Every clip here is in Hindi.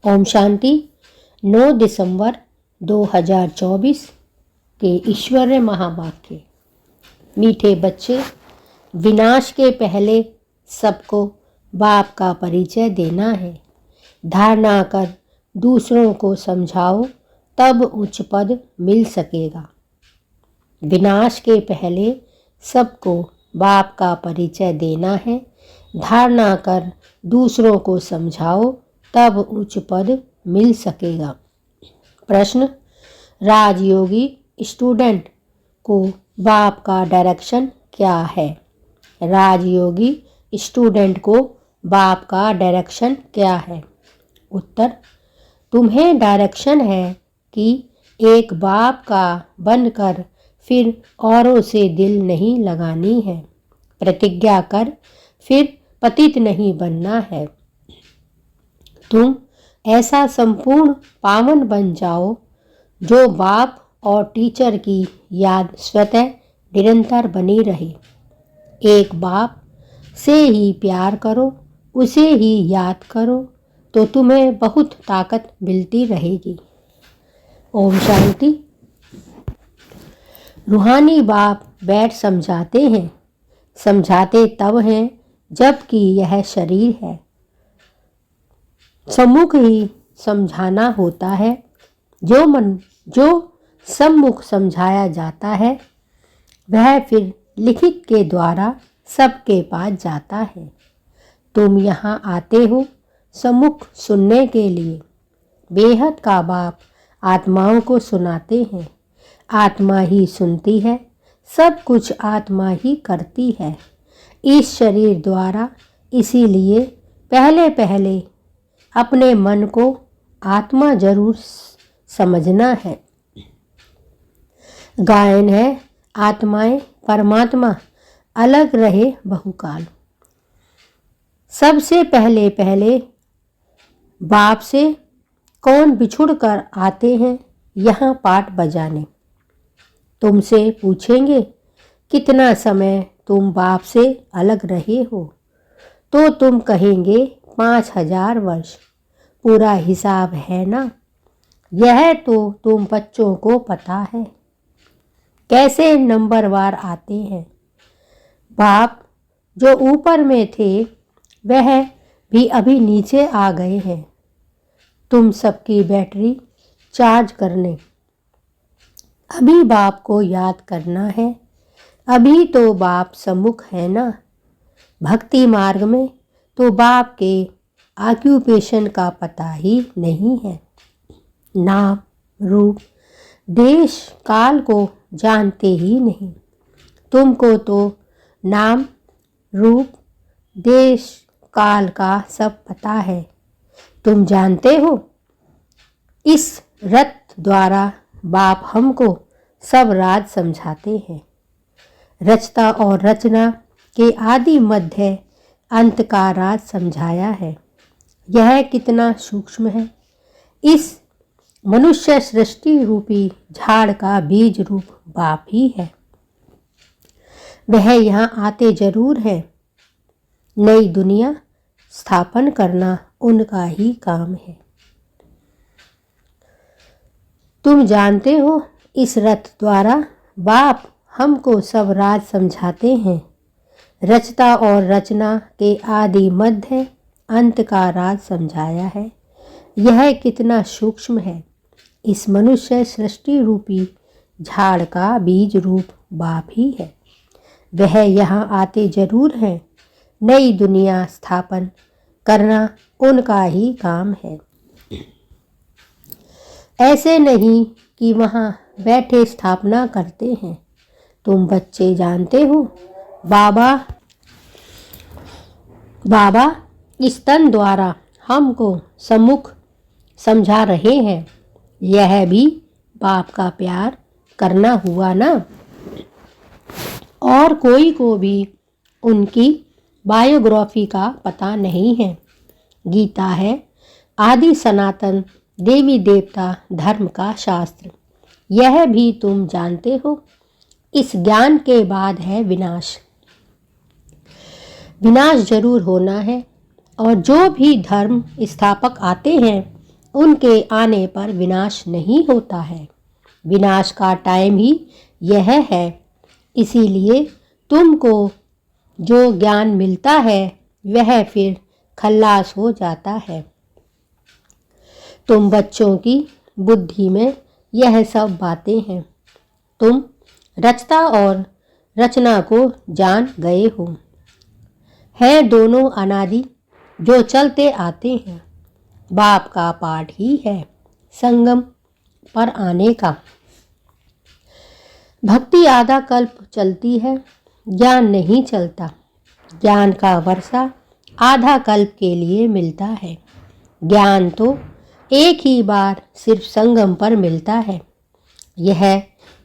ओम शांति। 9 दिसंबर 2024 के ईश्वरीय महावाक्य। मीठे बच्चे, विनाश के पहले सबको बाप का परिचय देना है। धारणा कर दूसरों को समझाओ, तब उच्च पद मिल सकेगा। विनाश के पहले सबको बाप का परिचय देना है। धारणा कर दूसरों को समझाओ, तब उच्च पद मिल सकेगा। प्रश्न: राजयोगी स्टूडेंट को बाप का डायरेक्शन क्या है? राजयोगी स्टूडेंट को बाप का डायरेक्शन क्या है? उत्तर: तुम्हें डायरेक्शन है कि एक बाप का बनकर फिर औरों से दिल नहीं लगानी है। प्रतिज्ञा कर फिर पतित नहीं बनना है। तुम ऐसा संपूर्ण पावन बन जाओ जो बाप और टीचर की याद स्वतः निरंतर बनी रहे। एक बाप से ही प्यार करो, उसे ही याद करो, तो तुम्हें बहुत ताकत मिलती रहेगी। ओम शांति। रूहानी बाप बैठ समझाते हैं। समझाते तब हैं जबकि यह शरीर है। सम्मुख ही समझाना होता है। जो सम्मुख समझाया जाता है वह फिर लिखित के द्वारा सबके पास जाता है। तुम यहाँ आते हो सम्मुख सुनने के लिए। बेहद का बाप आत्माओं को सुनाते हैं। आत्मा ही सुनती है, सब कुछ आत्मा ही करती है इस शरीर द्वारा। इसीलिए पहले पहले अपने मन को आत्मा जरूर समझना है। गायन है आत्माएं परमात्मा अलग रहे बहुकाल। सबसे पहले पहले बाप से कौन बिछुड़ कर आते हैं यहाँ पाठ बजाने। तुमसे पूछेंगे कितना समय तुम बाप से अलग रहे हो, तो तुम कहेंगे 5000 वर्ष। पूरा हिसाब है ना? यह तो तुम बच्चों को पता है कैसे नंबरवार आते हैं। बाप जो ऊपर में थे वह भी अभी नीचे आ गए हैं तुम सबकी बैटरी चार्ज करने। अभी बाप को याद करना है। अभी तो बाप सम्मुख है ना। भक्ति मार्ग में तो बाप के ऑक्यूपेशन का पता ही नहीं है। नाम रूप देश काल को जानते ही नहीं। तुमको तो नाम रूप देश काल का सब पता है। तुम जानते हो इस रथ द्वारा बाप हमको सब राज समझाते हैं। रचता और रचना के आदि मध्य अंत का राज समझाया है। यह कितना सूक्ष्म है। इस मनुष्य सृष्टि रूपी झाड़ का बीज रूप बाप ही है। वह यहाँ आते जरूर है। नई दुनिया स्थापन करना उनका ही काम है। तुम जानते हो इस रथ द्वारा बाप हमको सब राज समझाते हैं। रचता और रचना के आदि मध्य अंत का राज समझाया है। यह कितना सूक्ष्म है। इस मनुष्य सृष्टि रूपी झाड़ का बीज रूप बाप ही है। वह यहाँ आते जरूर हैं। नई दुनिया स्थापन करना उनका ही काम है। ऐसे नहीं कि वहाँ बैठे स्थापना करते हैं। तुम बच्चे जानते हो बाबा इस तन द्वारा हमको सम्मुख समझा रहे हैं। यह भी बाप का प्यार करना हुआ ना। और कोई को भी उनकी बायोग्राफी का पता नहीं है। गीता है आदि सनातन देवी देवता धर्म का शास्त्र। यह भी तुम जानते हो। इस ज्ञान के बाद है विनाश। विनाश जरूर होना है। और जो भी धर्म स्थापक आते हैं उनके आने पर विनाश नहीं होता है। विनाश का टाइम ही यह है। इसीलिए तुमको जो ज्ञान मिलता है वह फिर खल्लास हो जाता है। तुम बच्चों की बुद्धि में यह सब बातें हैं। तुम रचता और रचना को जान गए हो। है दोनों अनादि जो चलते आते हैं। बाप का पाठ ही है संगम पर आने का। भक्ति आधा कल्प चलती है, ज्ञान नहीं चलता। ज्ञान का वर्षा आधा कल्प के लिए मिलता है। ज्ञान तो एक ही बार सिर्फ संगम पर मिलता है। यह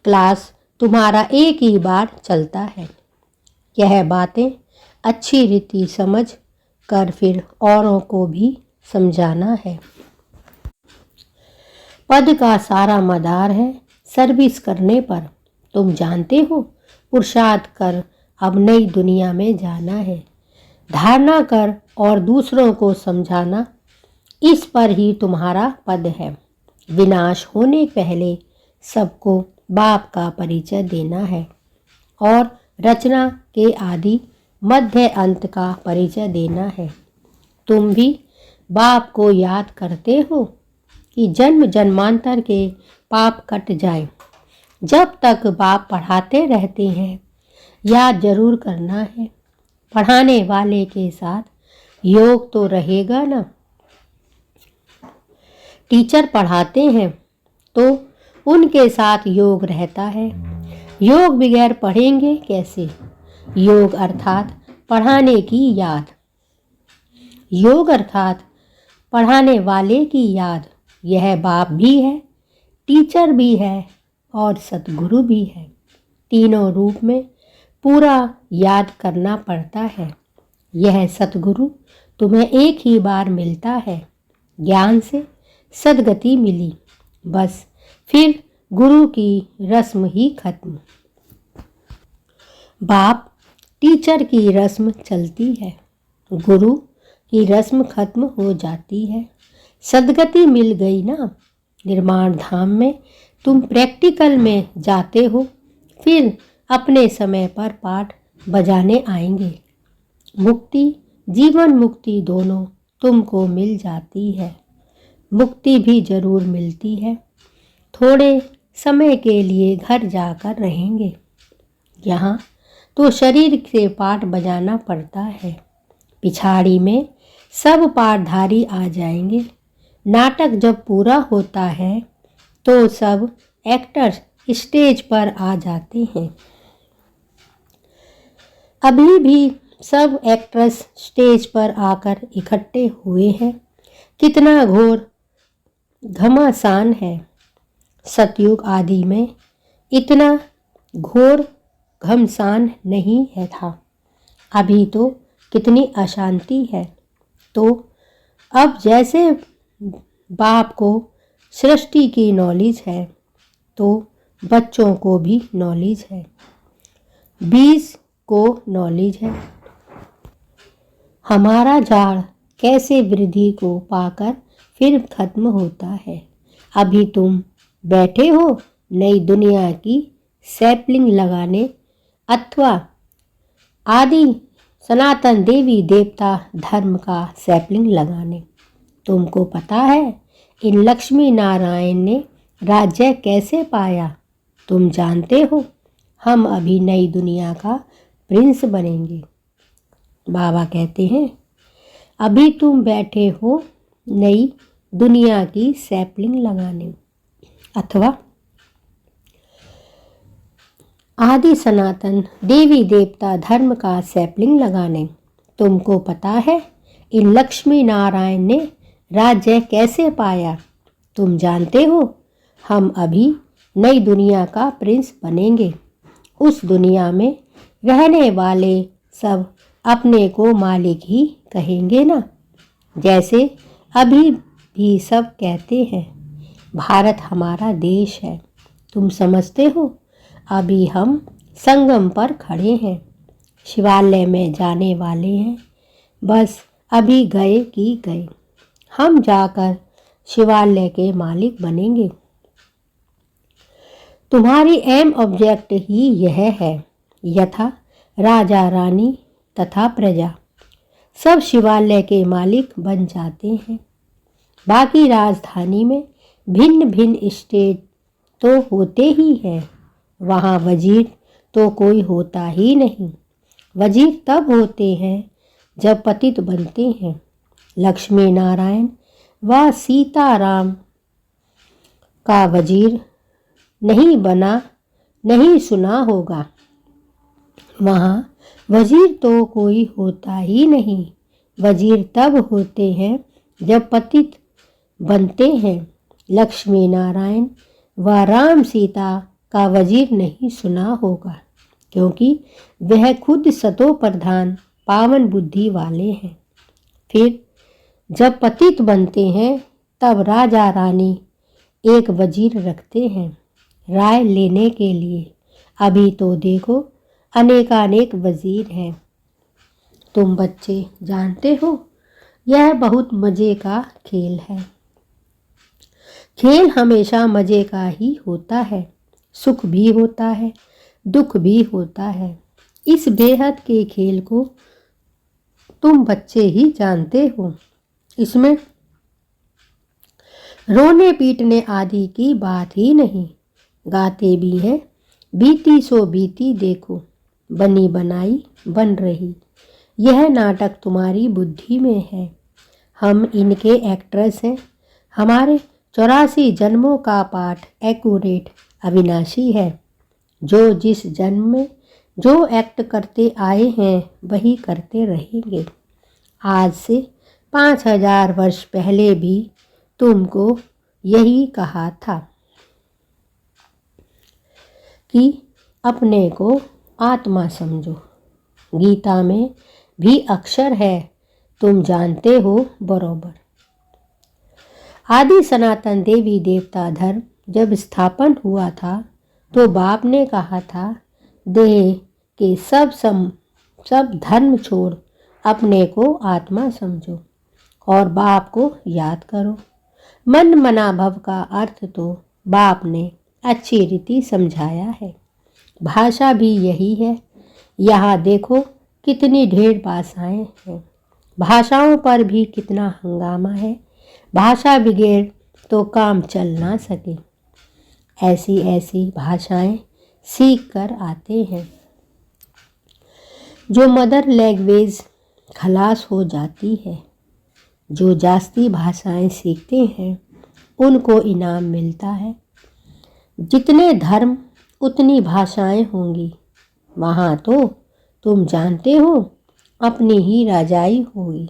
क्लास तुम्हारा एक ही बार चलता है। यह बातें अच्छी रीति समझ कर फिर औरों को भी समझाना है। पद का सारा मदार है सर्विस करने पर। तुम जानते हो पुरुषार्थ कर अब नई दुनिया में जाना है। धारणा कर और दूसरों को समझाना, इस पर ही तुम्हारा पद है। विनाश होने पहले सबको बाप का परिचय देना है और रचना के आदि मध्य अंत का परिचय देना है। तुम भी बाप को याद करते हो कि जन्म जन्मांतर के पाप कट जाए। जब तक बाप पढ़ाते रहते हैं याद जरूर करना है। पढ़ाने वाले के साथ योग तो रहेगा ना। टीचर पढ़ाते हैं तो उनके साथ योग रहता है। योग बगैर पढ़ेंगे कैसे? योग अर्थात पढ़ाने की याद। योग अर्थात पढ़ाने वाले की याद। यह बाप भी है, टीचर भी है और सतगुरु भी है। तीनों रूप में पूरा याद करना पड़ता है। यह सतगुरु तुम्हें एक ही बार मिलता है। ज्ञान से सद्गति मिली, बस फिर गुरु की रस्म ही खत्म। बाप टीचर की रस्म चलती है, गुरु की रस्म खत्म हो जाती है। सद्गति मिल गई ना। निर्माण धाम में तुम प्रैक्टिकल में जाते हो, फिर अपने समय पर पाठ बजाने आएंगे। मुक्ति जीवन मुक्ति दोनों तुमको मिल जाती है। मुक्ति भी जरूर मिलती है। थोड़े समय के लिए घर जाकर रहेंगे। यहाँ तो शरीर से पाठ बजाना पड़ता है। पिछाड़ी में सब पाठधारी आ जाएंगे। नाटक जब पूरा होता है तो सब एक्टर्स स्टेज पर आ जाते हैं। अभी भी सब एक्ट्रेस स्टेज पर आकर इकट्ठे हुए हैं। कितना घोर घमासान है। सतयुग आदि में इतना घोर घमसान नहीं है था। अभी तो कितनी अशांति है। तो अब जैसे बाप को सृष्टि की नॉलेज है तो बच्चों को भी नॉलेज है, बीज को नॉलेज है। हमारा झाड़ कैसे वृद्धि को पाकर फिर खत्म होता है। अभी तुम बैठे हो नई दुनिया की सैपलिंग लगाने अथवा आदि सनातन देवी देवता धर्म का सैपलिंग लगाने। तुमको पता है इन लक्ष्मी नारायण ने राज्य कैसे पाया? तुम जानते हो हम अभी नई दुनिया का प्रिंस बनेंगे। बाबा कहते हैं अभी तुम बैठे हो नई दुनिया की सैपलिंग लगाने अथवा आदि सनातन देवी देवता धर्म का सैपलिंग लगाने। तुमको पता है इन लक्ष्मी नारायण ने राज्य कैसे पाया? तुम जानते हो हम अभी नई दुनिया का प्रिंस बनेंगे। उस दुनिया में रहने वाले सब अपने को मालिक ही कहेंगे ना। जैसे अभी भी सब कहते हैं भारत हमारा देश है। तुम समझते हो अभी हम संगम पर खड़े हैं, शिवालय में जाने वाले हैं। बस अभी गए कि गए। हम जाकर शिवालय के मालिक बनेंगे। तुम्हारी एम ऑब्जेक्ट ही यह है। यथा राजा रानी तथा प्रजा सब शिवालय के मालिक बन जाते हैं। बाकी राजधानी में भिन्न भिन्न स्टेट तो होते ही हैं। वहाँ वजीर तो कोई होता ही नहीं। वजीर तब होते हैं जब पतित बनते हैं। लक्ष्मी नारायण व सीताराम का वजीर नहीं बना, नहीं सुना होगा। वहाँ वजीर तो कोई होता ही नहीं। वजीर तब होते हैं जब पतित बनते हैं। लक्ष्मी नारायण व राम सीता का वजीर नहीं सुना होगा, क्योंकि वह खुद सतो प्रधान पावन बुद्धि वाले हैं। फिर जब पतित बनते हैं तब राजा रानी एक वजीर रखते हैं राय लेने के लिए। अभी तो देखो अनेकानेक वजीर हैं। तुम बच्चे जानते हो यह बहुत मज़े का खेल है। खेल हमेशा मज़े का ही होता है। सुख भी होता है, दुख भी होता है। इस बेहद के खेल को तुम बच्चे ही जानते हो। इसमें रोने पीटने आदि की बात ही नहीं। गाते भी हैं बीती सो बीती देखो, बनी बनाई बन रही। यह नाटक तुम्हारी बुद्धि में है। हम इनके एक्ट्रेस हैं। हमारे 84 जन्मों का पाठ एक्यूरेट अविनाशी है। जो जिस जन्म में जो एक्ट करते आए हैं वही करते रहेंगे। आज से 5000 वर्ष पहले भी तुमको यही कहा था कि अपने को आत्मा समझो। गीता में भी अक्षर है, तुम जानते हो बरोबर। आदि सनातन देवी देवता धर्म जब स्थापन हुआ था तो बाप ने कहा था, देह के सब धर्म छोड़ अपने को आत्मा समझो और बाप को याद करो। मन मना भव का अर्थ तो बाप ने अच्छी रीति समझाया है। भाषा भी यही है। यहाँ देखो कितनी ढेर भाषाएं हैं। भाषाओं पर भी कितना हंगामा है। भाषा बगैर तो काम चल ना सके। ऐसी ऐसी भाषाएं सीख कर आते हैं। जो मदर लैंग्वेज खलास हो जाती है। जो जास्ती भाषाएं सीखते हैं उनको इनाम मिलता है। जितने धर्म उतनी भाषाएं होंगी। वहाँ तो तुम जानते हो अपनी ही राजाई होगी।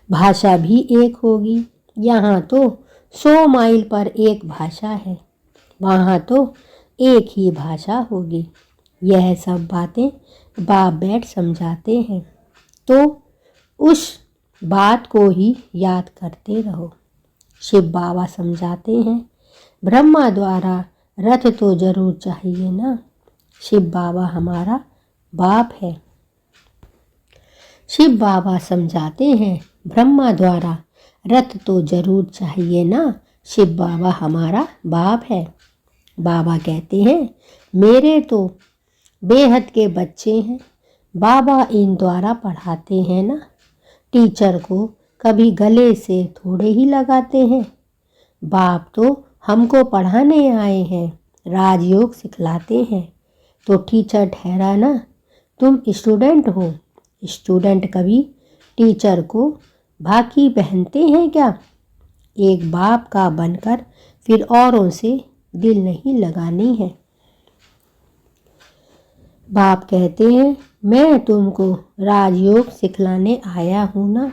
भाषा भी एक होगी। यहाँ तो 100 माइल पर एक भाषा है। वहाँ तो एक ही भाषा होगी। यह सब बातें बाप बैठ समझाते हैं, तो उस बात को ही याद करते रहो। शिव बाबा समझाते हैं, ब्रह्मा द्वारा रथ तो जरूर चाहिए ना। शिव बाबा हमारा बाप है। शिव बाबा समझाते हैं, ब्रह्मा द्वारा रथ तो जरूर चाहिए ना। शिव बाबा हमारा बाप है। बाबा कहते हैं, मेरे तो बेहद के बच्चे हैं। बाबा इन द्वारा पढ़ाते हैं ना। टीचर को कभी गले से थोड़े ही लगाते हैं। बाप तो हमको पढ़ाने आए हैं, राजयोग सिखलाते हैं, तो टीचर ठहरा ना। तुम स्टूडेंट हो। स्टूडेंट कभी टीचर को बाकी पहनते हैं क्या? एक बाप का बनकर फिर औरों से दिल नहीं लगानी है। बाप कहते हैं, मैं तुमको राजयोग सिखलाने आया हूँ ना।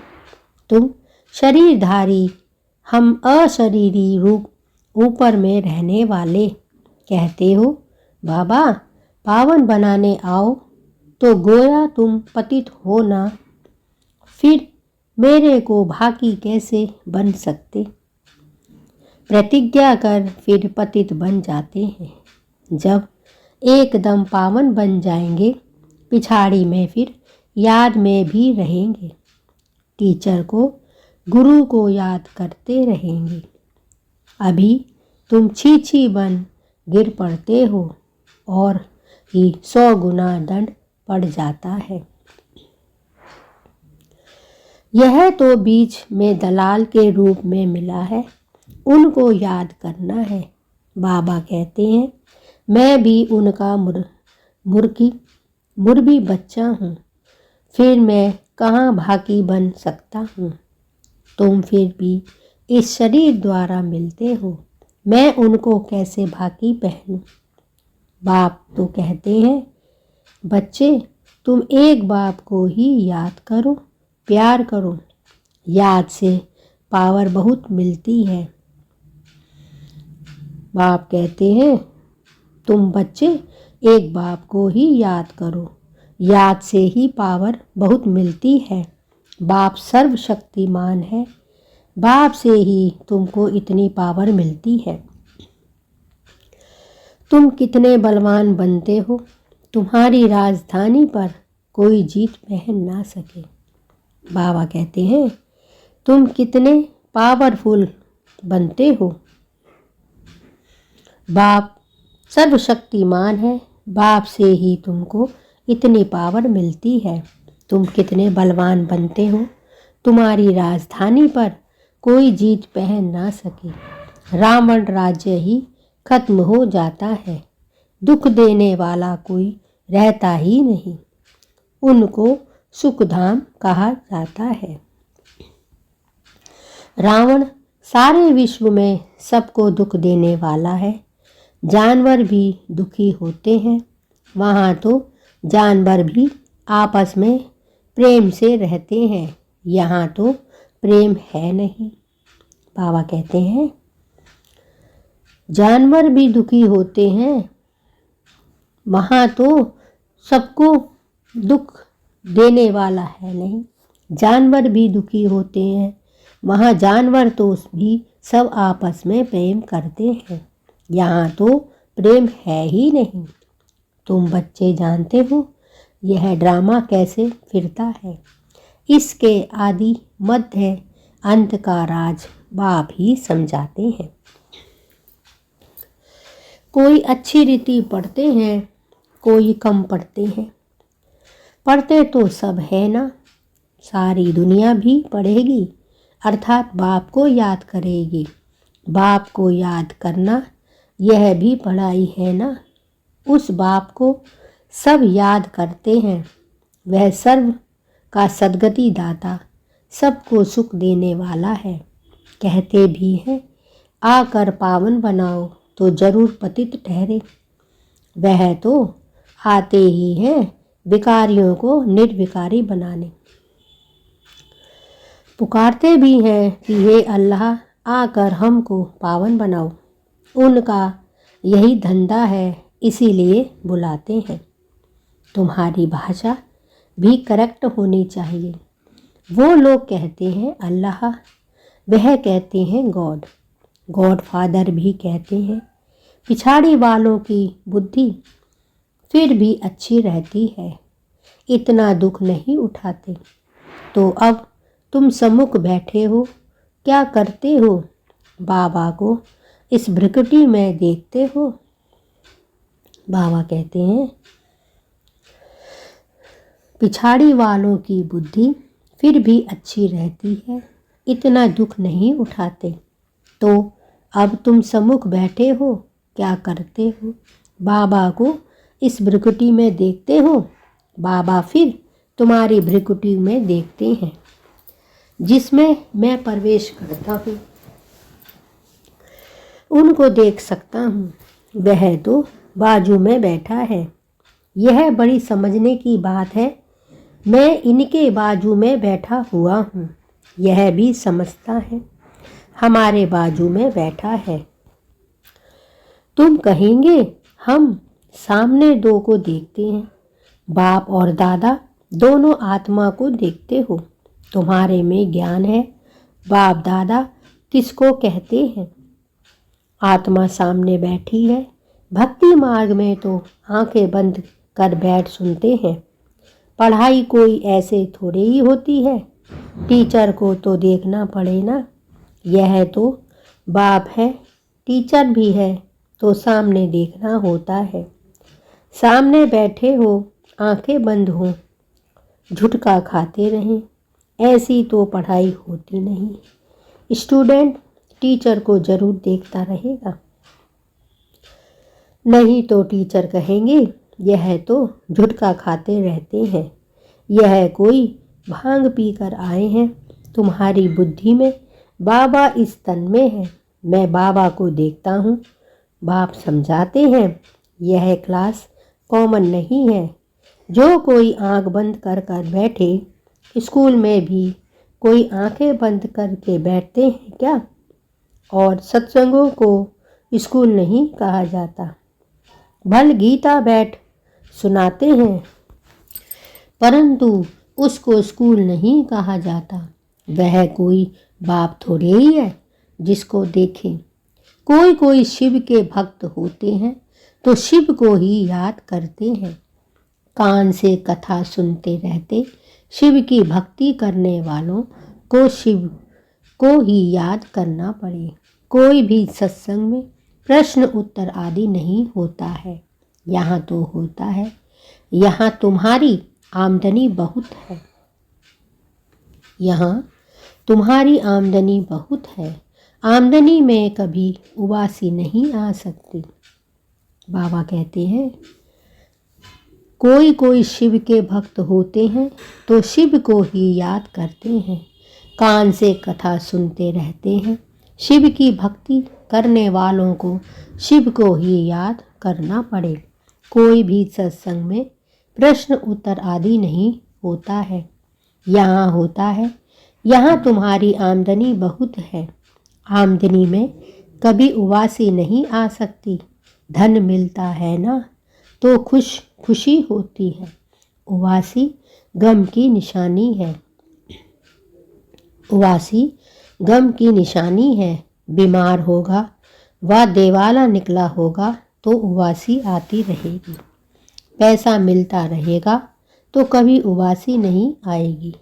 तुम शरीरधारी, हम अशरीरी रूप ऊपर में रहने वाले। कहते हो बाबा पावन बनाने आओ, तो गोया तुम पतित हो ना। फिर मेरे को भाकी कैसे बन सकते? प्रतिज्ञा कर फिर पतित बन जाते हैं। जब एकदम पावन बन जाएंगे, पिछाड़ी में फिर याद में भी रहेंगे। टीचर को गुरु को याद करते रहेंगे। अभी तुम छी बन गिर पड़ते हो और ही 100 गुना दंड पड़ जाता है। यह तो बीच में दलाल के रूप में मिला है, उनको याद करना है। बाबा कहते हैं, मैं भी उनका मुर्गी बच्चा हूँ, फिर मैं कहाँ भागी बन सकता हूँ। तुम फिर भी इस शरीर द्वारा मिलते हो, मैं उनको कैसे भागी पहनूं। बाप तो कहते हैं, बच्चे तुम एक बाप को ही याद करो, प्यार करो, याद से पावर बहुत मिलती है। बाप कहते हैं, तुम बच्चे एक बाप को ही याद करो, याद से ही पावर बहुत मिलती है। बाप सर्वशक्तिमान है, बाप से ही तुमको इतनी पावर मिलती है। तुम कितने बलवान बनते हो, तुम्हारी राजधानी पर कोई जीत पहन ना सके। बाबा कहते हैं, तुम कितने पावरफुल बनते हो। बाप सर्वशक्तिमान है, बाप से ही तुमको इतनी पावर मिलती है। तुम कितने बलवान बनते हो, तुम्हारी राजधानी पर कोई जीत पहन ना सके। रावण राज्य ही खत्म हो जाता है, दुख देने वाला कोई रहता ही नहीं, उनको सुखधाम कहा जाता है। रावण सारे विश्व में सबको दुख देने वाला है, जानवर भी दुखी होते हैं। वहाँ तो जानवर भी आपस में प्रेम से रहते हैं, यहाँ तो प्रेम है नहीं। बाबा कहते हैं, जानवर भी दुखी होते हैं, वहाँ तो सबको दुख देने वाला है नहीं। जानवर भी दुखी होते हैं, वहाँ जानवर तो भी सब आपस में प्रेम करते हैं, यहाँ तो प्रेम है ही नहीं। तुम बच्चे जानते हो यह ड्रामा कैसे फिरता है, इसके आदि मध्य अंत का राज बाप ही समझाते हैं। कोई अच्छी रीति पढ़ते हैं, कोई कम पढ़ते हैं। पढ़ते तो सब है ना, सारी दुनिया भी पढ़ेगी, अर्थात बाप को याद करेगी। बाप को याद करना यह भी पढ़ाई है ना। उस बाप को सब याद करते हैं, वह सर्व का सद्गति दाता, सबको सुख देने वाला है। कहते भी हैं, आकर पावन बनाओ तो जरूर पतित ठहरे। वह तो आते ही हैं विकारियों को निर्विकारी बनाने। पुकारते भी हैं कि हे अल्लाह, आकर हमको पावन बनाओ। उनका यही धंधा है, इसीलिए बुलाते हैं। तुम्हारी भाषा भी करेक्ट होनी चाहिए। वो लोग कहते हैं अल्लाह, वह कहते हैं गॉड, गॉड फादर भी कहते हैं। पिछाड़ी वालों की बुद्धि फिर भी अच्छी रहती है, इतना दुख नहीं उठाते। तो अब तुम सम्मुख बैठे हो, क्या करते हो? बाबा को इस भ्रिकुटी में देखते हो। बाबा कहते हैं, पिछाड़ी वालों की बुद्धि फिर भी अच्छी रहती है, इतना दुख नहीं उठाते। तो अब तुम सम्मुख बैठे हो, क्या करते हो? बाबा को इस भ्रिकुटी में देखते हो, बाबा फिर तुम्हारी भ्रिकुटी में देखते हैं, जिसमें मैं प्रवेश करता हूँ। उनको देख सकता हूँ, वह तो बाजू में बैठा है। यह बड़ी समझने की बात है, मैं इनके बाजू में बैठा हुआ हूँ, यह भी समझता है हमारे बाजू में बैठा है। तुम कहेंगे हम सामने दो को देखते हैं, बाप और दादा दोनों आत्मा को देखते हो। तुम्हारे में ज्ञान है, बाप दादा किसको कहते हैं? आत्मा सामने बैठी है। भक्ति मार्ग में तो आंखें बंद कर बैठ सुनते हैं। पढ़ाई कोई ऐसे थोड़े ही होती है, टीचर को तो देखना पड़े ना। यह तो बाप है, टीचर भी है, तो सामने देखना होता है। सामने बैठे हो, आंखें बंद हो, झुटका खाते रहें, ऐसी तो पढ़ाई होती नहीं। स्टूडेंट टीचर को जरूर देखता रहेगा, नहीं तो टीचर कहेंगे यह तो झुटका खाते रहते हैं, यह कोई भांग पीकर आए हैं। तुम्हारी बुद्धि में बाबा इस तन में है, मैं बाबा को देखता हूँ। बाप समझाते हैं यह क्लास कॉमन नहीं है। जो कोई आंख बंद कर कर बैठे, स्कूल में भी कोई आंखें बंद करके बैठते हैं क्या? और सत्संगों को स्कूल नहीं कहा जाता। भल गीता बैठ सुनाते हैं, परंतु उसको स्कूल नहीं कहा जाता। वह कोई बाप थोड़े ही है जिसको देखें। कोई कोई शिव के भक्त होते हैं तो शिव को ही याद करते हैं। कान से कथा सुनते रहते शिव की भक्ति करने वालों को शिव को ही याद करना पड़े। कोई भी सत्संग में प्रश्न उत्तर आदि नहीं होता है। यहाँ तो होता है। यहाँ तुम्हारी आमदनी बहुत है, यहाँ तुम्हारी आमदनी बहुत है। आमदनी में कभी उबासी नहीं आ सकती। बाबा कहते हैं कोई कोई शिव के भक्त होते हैं तो शिव को ही याद करते हैं। कान से कथा सुनते रहते हैं। शिव की भक्ति करने वालों को शिव को ही याद करना पड़े। कोई भी सत्संग में प्रश्न उत्तर आदि नहीं होता है। यहाँ होता है। यहाँ तुम्हारी आमदनी बहुत है। आमदनी में कभी उबासी नहीं आ सकती। धन मिलता है ना तो खुशी होती है। उबासी गम की निशानी है। उबासी गम की निशानी है। बीमार होगा व देवाला निकला होगा तो उबासी आती रहेगी। पैसा मिलता रहेगा तो कभी उबासी नहीं आएगी।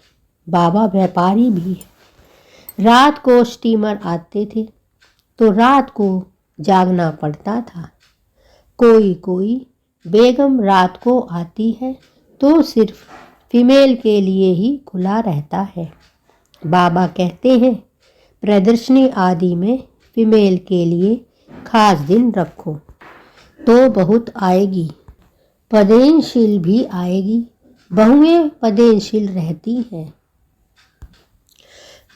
बाबा व्यापारी भी है। रात को स्टीमर आते थे तो रात को जागना पड़ता था। कोई कोई बेगम रात को आती है तो सिर्फ फीमेल के लिए ही खुला रहता है। बाबा कहते हैं प्रदर्शनी आदि में फीमेल के लिए खास दिन रखो तो बहुत आएगी। पदेनशील भी आएगी। बहुएं पदेनशील रहती हैं।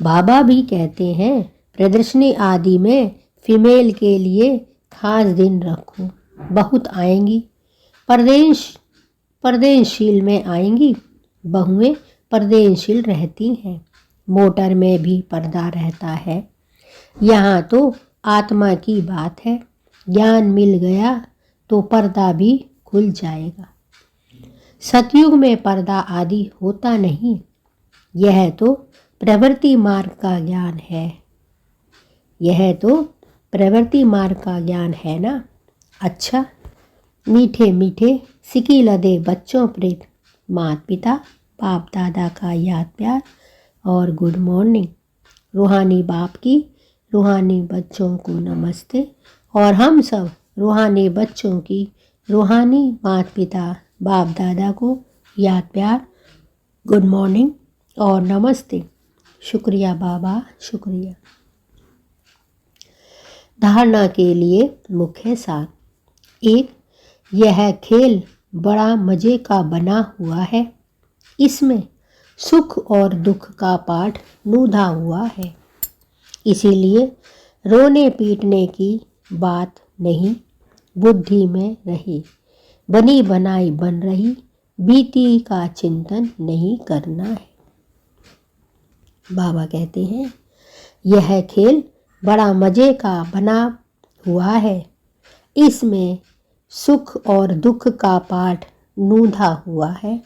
बाबा भी कहते हैं प्रदर्शनी आदि में फीमेल के लिए खास दिन रखो, बहुत आएंगी। पर्देनशील में आएंगी। बहुएं पर्देनशील रहती हैं। मोटर में भी पर्दा रहता है। यहाँ तो आत्मा की बात है। ज्ञान मिल गया तो पर्दा भी खुल जाएगा। सतयुग में पर्दा आदि होता नहीं। यह तो प्रवृत्ति मार्ग का ज्ञान है। यह तो प्रवृत्ति मार्ग का ज्ञान है ना। अच्छा, मीठे मीठे सिकी लदे बच्चों प्रेत माता पिता बाप दादा का याद प्यार और गुड मॉर्निंग। रूहानी बाप की रूहानी बच्चों को नमस्ते। और हम सब रूहानी बच्चों की रूहानी माता पिता बाप दादा को याद प्यार, गुड मॉर्निंग और नमस्ते। शुक्रिया बाबा, शुक्रिया। धारणा के लिए मुख्य सार। 1. यह खेल बड़ा मज़े का बना हुआ है। इसमें सुख और दुख का पाठ नूधा हुआ है। इसीलिए रोने पीटने की बात नहीं बुद्धि में रही। बनी बनाई बन रही बीती का चिंतन नहीं करना है। बाबा कहते हैं यह खेल बड़ा मज़े का बना हुआ है। इसमें सुख और दुख का पाठ नूधा हुआ है।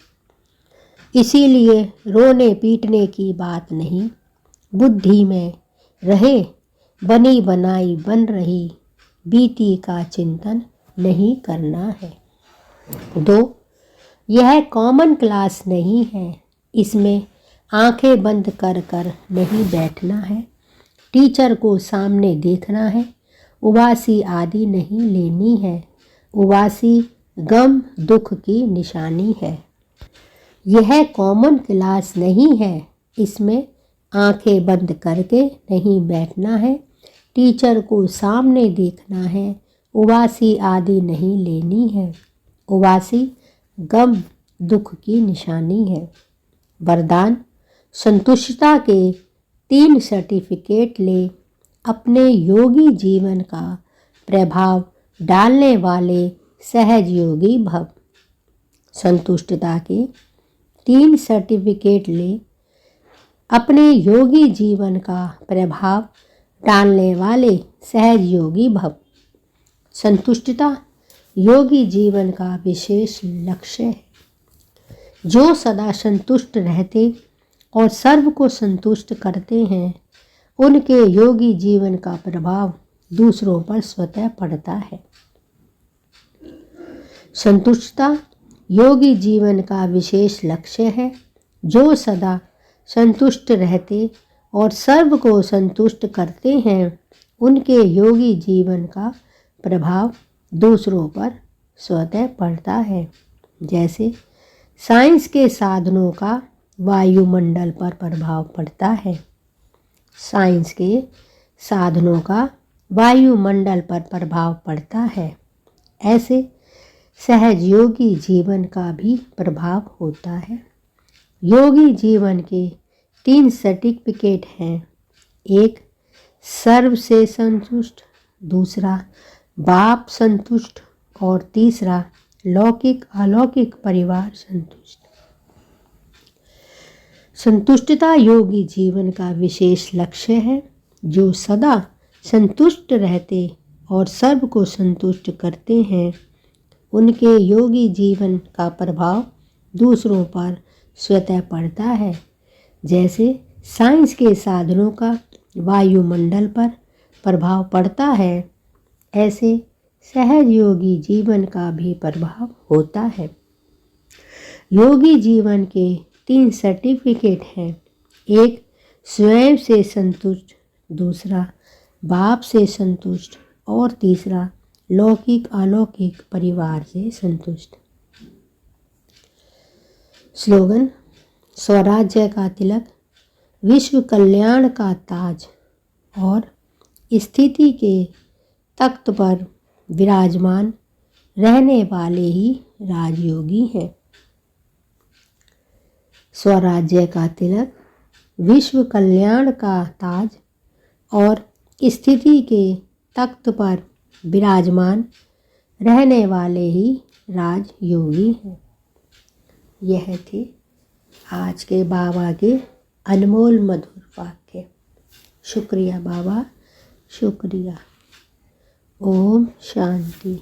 इसीलिए रोने पीटने की बात नहीं बुद्धि में रहे। बनी बनाई बन रही बीती का चिंतन नहीं करना है। 2. यह कॉमन क्लास नहीं है। इसमें आंखें बंद कर कर नहीं बैठना है, टीचर को सामने देखना है, उबासी आदि नहीं लेनी है, उबासी गम दुख की निशानी है। यह कॉमन क्लास नहीं है, इसमें आंखें बंद करके नहीं बैठना है, टीचर को सामने देखना है, उबासी आदि नहीं लेनी है, उबासी गम दुख की निशानी है। वरदान: संतुष्टता के 3 सर्टिफिकेट ले, अपने योगी जीवन का प्रभाव डालने वाले सहज योगी भव। संतुष्टता के 3 सर्टिफिकेट ले, अपने योगी जीवन का प्रभाव डालने वाले सहज योगी भव। संतुष्टता योगी जीवन का विशेष लक्ष्य है। जो सदा संतुष्ट रहते और सर्व को संतुष्ट करते हैं, उनके योगी जीवन का प्रभाव दूसरों पर स्वतः पड़ता है। संतुष्टता योगी जीवन का विशेष लक्ष्य है। जो सदा संतुष्ट रहते और सर्व को संतुष्ट करते हैं, उनके योगी जीवन का प्रभाव दूसरों पर स्वतः पड़ता है। जैसे साइंस के साधनों का वायुमंडल पर प्रभाव पड़ता है, साइंस के साधनों का वायुमंडल पर प्रभाव पड़ता है, ऐसे सहज योगी जीवन का भी प्रभाव होता है। योगी जीवन के 3 सर्टिफिकेट हैं। एक सर्व से संतुष्ट, दूसरा बाप संतुष्ट और तीसरा लौकिक अलौकिक परिवार संतुष्ट। संतुष्टता योगी जीवन का विशेष लक्ष्य है। जो सदा संतुष्ट रहते और सर्व को संतुष्ट करते हैं, उनके योगी जीवन का प्रभाव दूसरों पर स्वतः पड़ता है। जैसे साइंस के साधनों का वायुमंडल पर प्रभाव पड़ता है, ऐसे सहज योगी जीवन का भी प्रभाव होता है। योगी जीवन के 3 सर्टिफिकेट हैं। एक स्वयं से संतुष्ट, दूसरा बाप से संतुष्ट और तीसरा लौकिक अलौकिक परिवार से संतुष्ट। स्लोगन: स्वराज्य का तिलक, विश्व कल्याण का ताज और स्थिति के तख्त पर विराजमान रहने वाले ही राजयोगी हैं। स्वराज्य का तिलक, विश्व कल्याण का ताज और स्थिति के तख्त पर विराजमान रहने वाले ही राजयोगी हैं। यह थे आज के बाबा के अनमोल मधुर वाक्य। शुक्रिया बाबा, शुक्रिया। ओम शांति।